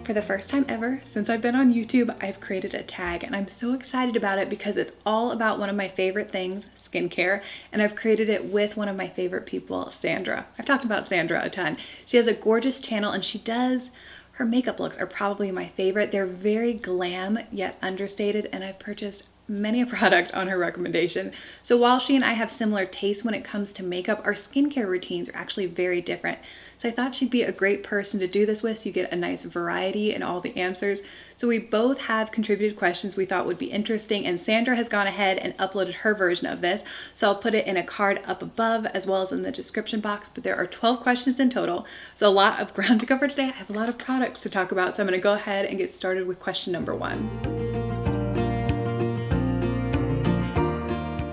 For the first time ever since I've been on YouTube, I've created a tag and I'm so excited about it because it's all about one of my favorite things, skincare, and I've created it with one of my favorite people, Sandra. I've talked about Sandra a ton. She has a gorgeous channel and her makeup looks are probably my favorite. They're very glam yet understated, and I've purchased many a product on her recommendation. So while she and I have similar tastes when it comes to makeup, our skincare routines are actually very different. So I thought she'd be a great person to do this with so you get a nice variety in all the answers. So we both have contributed questions we thought would be interesting, and Sandra has gone ahead and uploaded her version of this. So I'll put it in a card up above as well as in the description box, but there are 12 questions in total. So a lot of ground to cover today. I have a lot of products to talk about, so I'm gonna go ahead and get started with question number 1.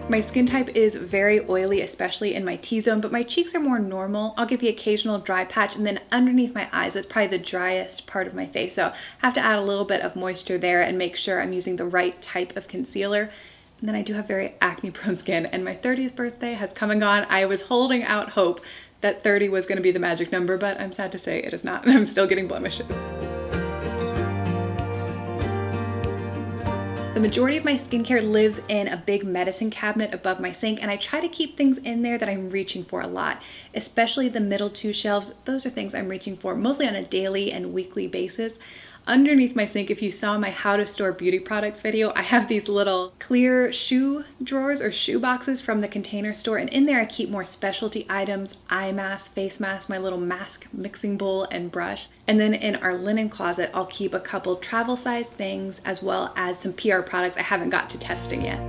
My skin type is very oily, especially in my T-zone, but my cheeks are more normal. I'll get the occasional dry patch, and then underneath my eyes, that's probably the driest part of my face. So I have to add a little bit of moisture there and make sure I'm using the right type of concealer. And then I do have very acne-prone skin, and my 30th birthday has come and gone. I was holding out hope that 30 was gonna be the magic number, but I'm sad to say it is not, and I'm still getting blemishes. The majority of my skincare lives in a big medicine cabinet above my sink, and I try to keep things in there that I'm reaching for a lot, especially the middle 2 shelves. Those are things I'm reaching for mostly on a daily and weekly basis. Underneath my sink, if you saw my how to store beauty products video, I have these little clear shoe drawers or shoe boxes from the Container Store, and in there I keep more specialty items, eye mask, face mask, my little mask mixing bowl and brush. And then in our linen closet, I'll keep a couple travel size things as well as some PR products I haven't got to testing yet.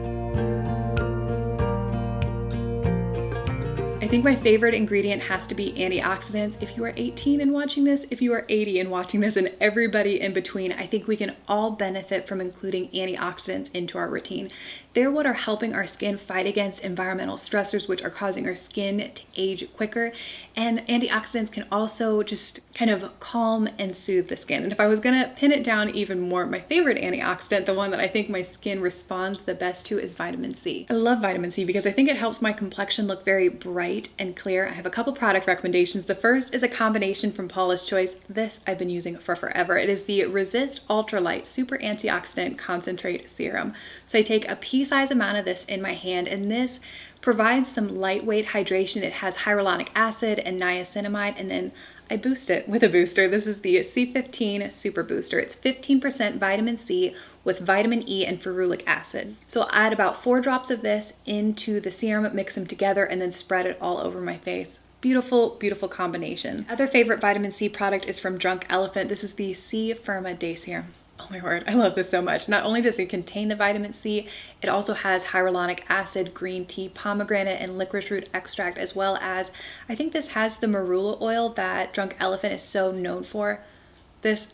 I think my favorite ingredient has to be antioxidants. If you are 18 and watching this, if you are 80 and watching this, and everybody in between, I think we can all benefit from including antioxidants into our routine. They're what are helping our skin fight against environmental stressors, which are causing our skin to age quicker. And antioxidants can also just kind of calm and soothe the skin. And if I was gonna pin it down even more, my favorite antioxidant, the one that I think my skin responds the best to, is vitamin C. I love vitamin C because I think it helps my complexion look very bright and clear. I have a couple product recommendations. The first is a combination from Paula's Choice. This I've been using for forever. It is the Resist Ultralight Super Antioxidant Concentrate Serum. So I take a pea-sized amount of this in my hand, and this provides some lightweight hydration. It has hyaluronic acid and niacinamide, and then I boost it with a booster. This is the C15 Super Booster. It's 15% vitamin C with vitamin E and ferulic acid. So I'll add about 4 drops of this into the serum, mix them together, and then spread it all over my face. Beautiful, beautiful combination. Other favorite vitamin C product is from Drunk Elephant. This is the C-Firma Day Serum. Oh my word, I love this so much. Not only does it contain the vitamin C, it also has hyaluronic acid, green tea, pomegranate, and licorice root extract, as well as, I think this has the marula oil that Drunk Elephant is so known for. This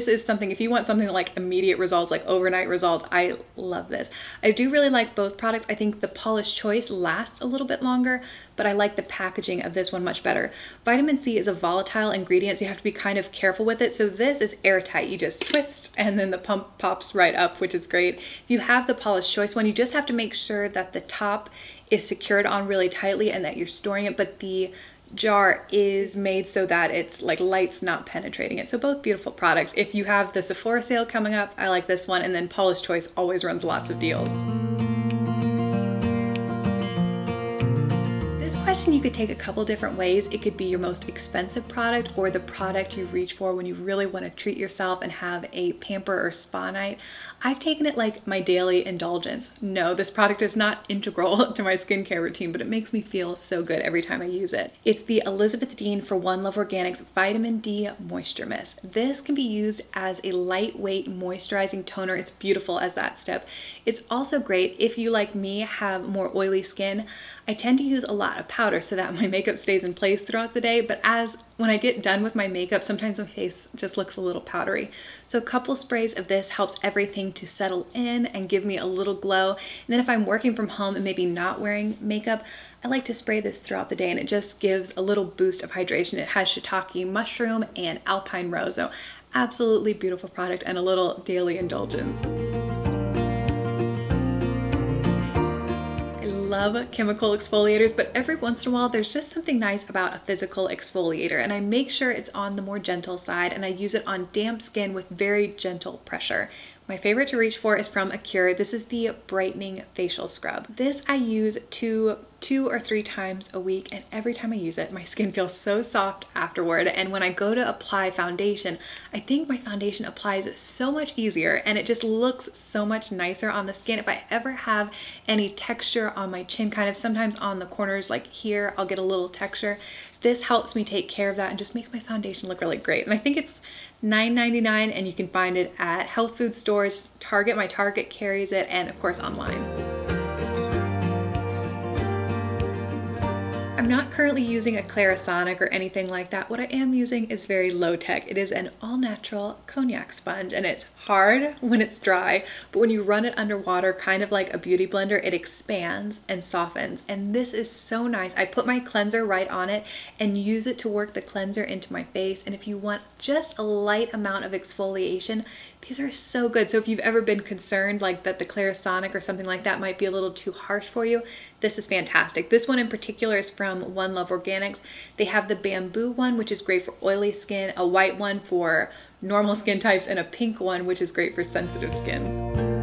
is something, if you want something like immediate results, like overnight results, I love this. I do really like both products. I think the Paula's Choice lasts a little bit longer, but I like the packaging of this one much better. Vitamin C is a volatile ingredient, so you have to be kind of careful with it. So this is airtight. You just twist and then the pump pops right up, which is great. If you have the Paula's Choice one, you just have to make sure that the top is secured on really tightly and that you're storing it, but the jar is made so that it's like light's not penetrating it. So both beautiful products. If you have the Sephora sale coming up, I like this one, and then Paula's Choice always runs lots of deals. This question you could take a couple different ways. It could be your most expensive product or the product you reach for when you really want to treat yourself and have a pamper or spa night. I've taken it like my daily indulgence. No, this product is not integral to my skincare routine, but it makes me feel so good every time I use it. It's the Elizabeth Dean for One Love Organics Vitamin D Moisture Mist. This can be used as a lightweight moisturizing toner. It's beautiful as that step. It's also great if you, like me, have more oily skin. I tend to use a lot of powder so that my makeup stays in place throughout the day, but when I get done with my makeup, sometimes my face just looks a little powdery. So a couple sprays of this helps everything to settle in and give me a little glow. And then if I'm working from home and maybe not wearing makeup, I like to spray this throughout the day, and it just gives a little boost of hydration. It has shiitake mushroom and alpine rose, so absolutely beautiful product and a little daily indulgence. love chemical exfoliators, but every once in a while there's just something nice about a physical exfoliator, and I make sure it's on the more gentle side and I use it on damp skin with very gentle pressure. My favorite to reach for is from Acure. This is the brightening facial scrub. This I use two or three times a week, and every time I use it my skin feels so soft afterward, and when I go to apply foundation, I think my foundation applies so much easier and it just looks so much nicer on the skin. If I ever have any texture on my chin, kind of sometimes on the corners like here I'll get a little texture, this helps me take care of that and just make my foundation look really great. And I think it's $9.99 and you can find it at health food stores, Target, my Target carries it, and of course online. I'm not currently using a Clarisonic or anything like that. What I am using is very low tech. It is an all natural cognac sponge, and it's hard when it's dry, but when you run it underwater, kind of like a beauty blender, it expands and softens. And this is so nice. I put my cleanser right on it and use it to work the cleanser into my face. And if you want just a light amount of exfoliation, these are so good. So if you've ever been concerned like that the Clarisonic or something like that might be a little too harsh for you, this is fantastic. This one in particular is from One Love Organics. They have the bamboo one, which is great for oily skin, a white one for normal skin types, and a pink one, which is great for sensitive skin.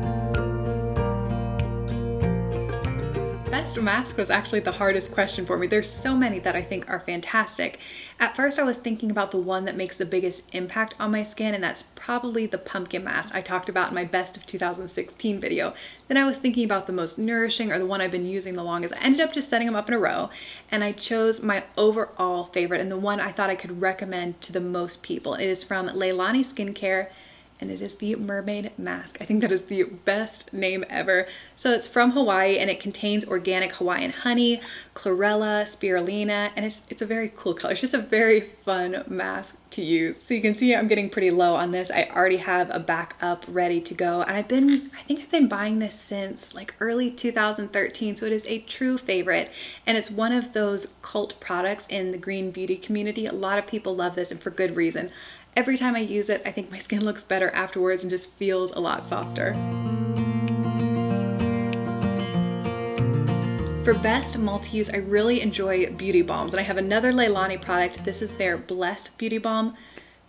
Best mask was actually the hardest question for me. There's so many that I think are fantastic. At first I was thinking about the one that makes the biggest impact on my skin, and that's probably the pumpkin mask I talked about in my best of 2016 video. Then I was thinking about the most nourishing, or the one I've been using the longest. I ended up just setting them up in a row, and I chose my overall favorite and the one I thought I could recommend to the most people. It is from Leilani Skincare, and it is the mermaid mask. I think that is the best name ever. So it's from Hawaii, and it contains organic Hawaiian honey, chlorella, spirulina, and it's a very cool color. It's just a very fun mask to use. So you can see I'm getting pretty low on this. I already have a backup ready to go, and I think I've been buying this since like early 2013, so it is a true favorite, and it's one of those cult products in the green beauty community. A lot of people love this, and for good reason. Every time I use it, I think my skin looks better afterwards and just feels a lot softer. For best multi-use, I really enjoy beauty balms, and I have another Leilani product. This is their Blessed Beauty Balm.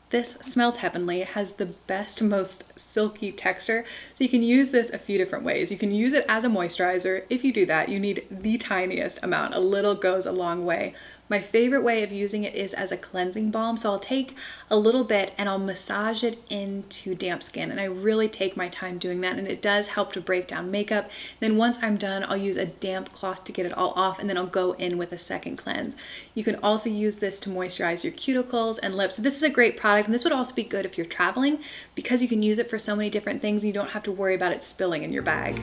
This smells heavenly. It has the best, most silky texture. So you can use this a few different ways. You can use it as a moisturizer. If you do that, you need the tiniest amount. A little goes a long way. My favorite way of using it is as a cleansing balm. So I'll take a little bit and I'll massage it into damp skin. And I really take my time doing that. And it does help to break down makeup. Then once I'm done, I'll use a damp cloth to get it all off. And then I'll go in with a second cleanse. You can also use this to moisturize your cuticles and lips. So this is a great product. And this would also be good if you're traveling, because you can use it for so many different things and you don't have to worry about it spilling in your bag.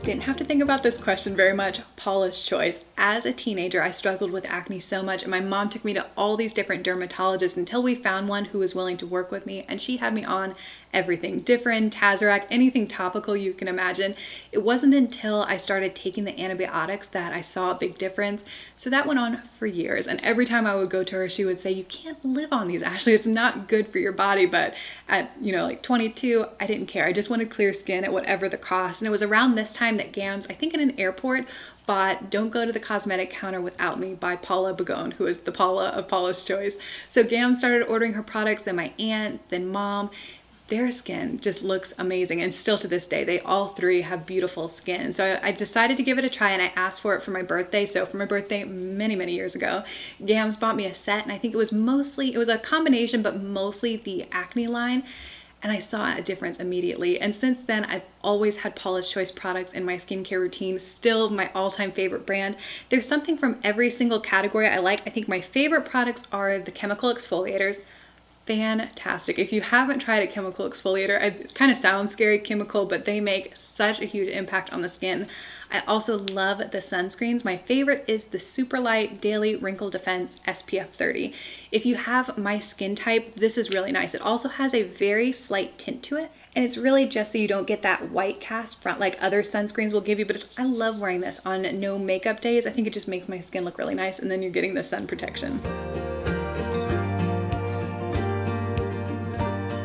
Didn't have to think about this question very much. Paula's Choice. As a teenager, I struggled with acne so much, and my mom took me to all these different dermatologists until we found one who was willing to work with me, and she had me on everything. Differin, Tazorac, anything topical you can imagine. It wasn't until I started taking the antibiotics that I saw a big difference. So that went on for years, and every time I would go to her, she would say, "You can't live on these, Ashley. It's not good for your body." But at, like 22, I didn't care. I just wanted clear skin at whatever the cost. And it was around this time that Gams, I think in an airport, bought Don't Go to the Cosmetic Counter Without Me by Paula Bagone, who is the Paula of Paula's Choice. So Gam started ordering her products, then my aunt, then mom. Their skin just looks amazing, and still to this day, they all three have beautiful skin. So I decided to give it a try, and I asked for it for my birthday. So for my birthday many, many years ago, Gams bought me a set, and I think it was a combination, but mostly the acne line. And I saw a difference immediately. And since then, I've always had Paula's Choice products in my skincare routine, still my all-time favorite brand. There's something from every single category I like. I think my favorite products are the chemical exfoliators. Fantastic. If you haven't tried a chemical exfoliator, it kind of sounds scary, chemical, but they make such a huge impact on the skin. I also love the sunscreens. My favorite is the Super Light Daily Wrinkle Defense SPF 30. If you have my skin type, this is really nice. It also has a very slight tint to it, and it's really just so you don't get that white cast front like other sunscreens will give you, but I love wearing this on no makeup days. I think it just makes my skin look really nice, and then you're getting the sun protection.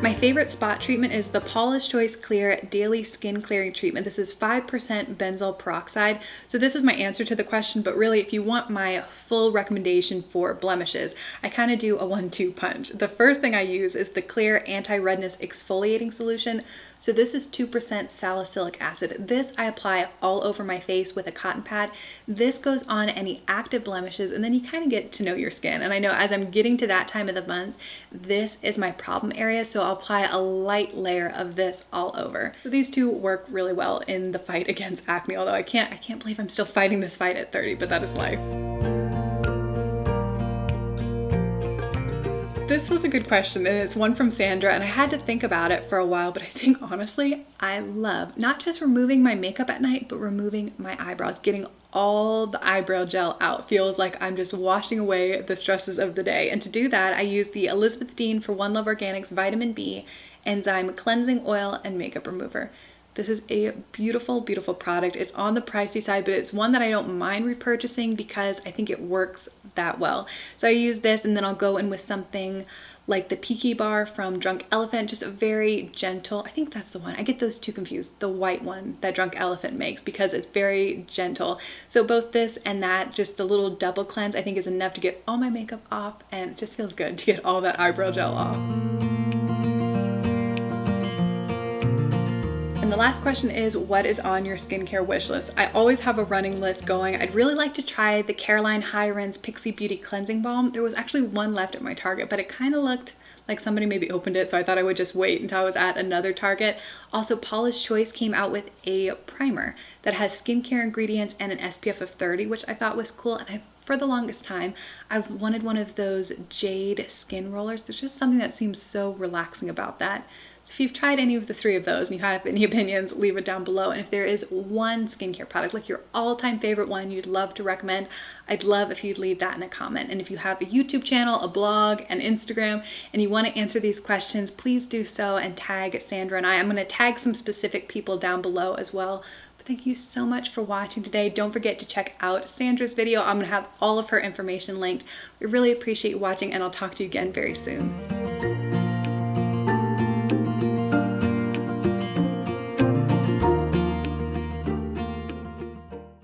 My favorite spot treatment is the Paula's Choice Clear Daily Skin Clearing Treatment. This is 5% benzoyl peroxide. So this is my answer to the question, but really if you want my full recommendation for blemishes, I kind of do a 1-2 punch. The first thing I use is the Clear Anti-Redness Exfoliating Solution. So this is 2% salicylic acid. This I apply all over my face with a cotton pad. This goes on any active blemishes, and then you kind of get to know your skin. And I know as I'm getting to that time of the month, this is my problem area, so I'll apply a light layer of this all over. So these two work really well in the fight against acne, although I can't believe I'm still fighting this fight at 30, but that is life. This was a good question, and it's one from Sandra, and I had to think about it for a while, but I think honestly, I love not just removing my makeup at night, but removing my eyebrows. Getting all the eyebrow gel out feels like I'm just washing away the stresses of the day. And to do that, I use the Elizabeth Dean for One Love Organics Vitamin B Enzyme Cleansing Oil and Makeup Remover. This is a beautiful, beautiful product. It's on the pricey side, but it's one that I don't mind repurchasing because I think it works that well. So I use this, and then I'll go in with something like the Peaky Bar from Drunk Elephant, just a very gentle, I think that's the one. I get those two confused, the white one that Drunk Elephant makes, because it's very gentle. So both this and that, just the little double cleanse, I think is enough to get all my makeup off, and it just feels good to get all that eyebrow gel off. And the last question is, what is on your skincare wish list? I always have a running list going. I'd really like to try the Caroline Hirons Pixie Beauty Cleansing Balm. There was actually one left at my Target, but it kind of looked like somebody maybe opened it, so I thought I would just wait until I was at another Target. Also, Paula's Choice came out with a primer that has skincare ingredients and an SPF of 30, which I thought was cool. And for the longest time, I've wanted one of those jade skin rollers. There's just something that seems so relaxing about that. So if you've tried any of the three of those and you have any opinions, leave it down below. And if there is one skincare product, like your all-time favorite one you'd love to recommend, I'd love if you'd leave that in a comment. And if you have a YouTube channel, a blog, an Instagram, and you want to answer these questions, please do so and tag Sandra and I. I'm going to tag some specific people down below as well. But thank you so much for watching today. Don't forget to check out Sandra's video. I'm going to have all of her information linked. We really appreciate you watching, and I'll talk to you again very soon.